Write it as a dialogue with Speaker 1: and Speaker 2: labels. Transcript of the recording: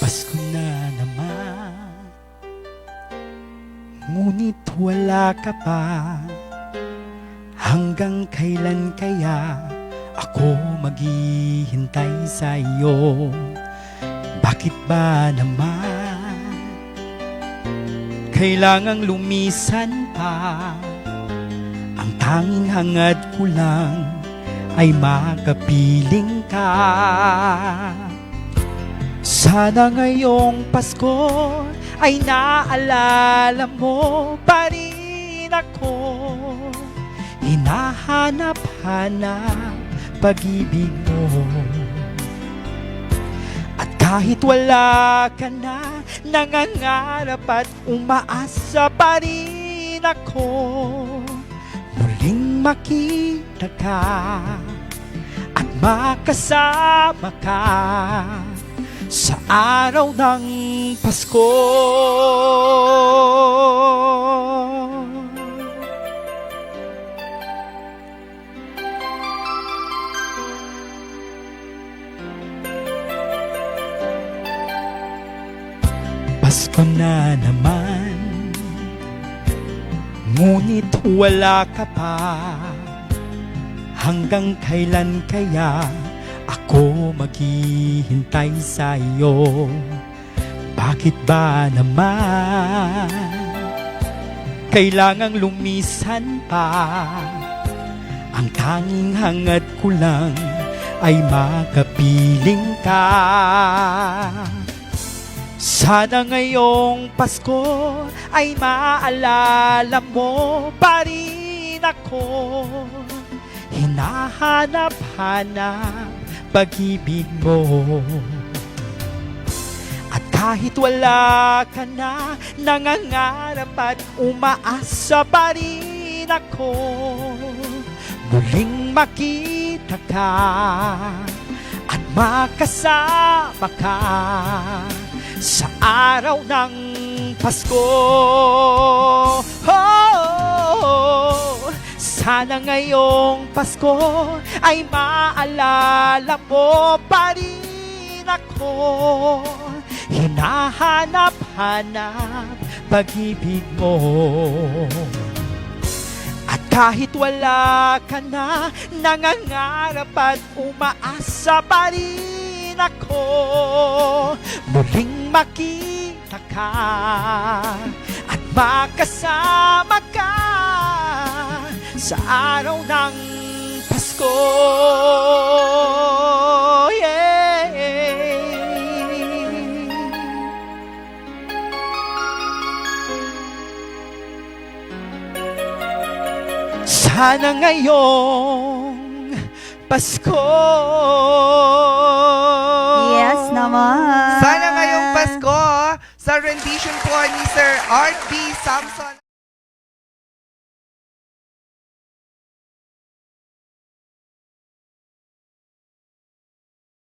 Speaker 1: Pasko na naman, ngunit wala ka pa. Hanggang kailan kaya ako maghihintay sa iyo? Bakit ba naman kailangang lumisan pa? Ang tanging hangad ko lang ay makapiling ka. Sana ngayong Pasko ay naalala mo pa rin ako. Hinahanap-hanap pag-ibig mo. At kahit wala ka na, nangangarap at umaasa pa rin ako. Muling makita ka at makasama ka sa araw ng Pasko. Pasko na naman, ngunit wala ka pa. Hanggang kailan kaya ako maghihintay sa iyo? Bakit ba naman kailangang lumisan pa? Ang tanging hangad ko lang ay makapiling ka. Sana ngayong Pasko ay maalala mo pa rin ako. Hinahanap-hanap pag-ibig mo. At kahit wala ka na, nangangarap at umaasa pa rin ako. Muling makita ka at makasama ka sa araw ng Pasko. Sana ngayong Pasko ay maalala mo pa rin ako. Hinahanap-hanap pag-ibig mo. At kahit wala ka na, nangangarap at umaasa pa rin ako. Muling makita ka at makasama ka sa araw ng Pasko. Yeah. Sana ngayong Pasko.
Speaker 2: Yes naman.
Speaker 3: Sana ngayong Pasko, sa rendition po ni Sir Art B. Samson.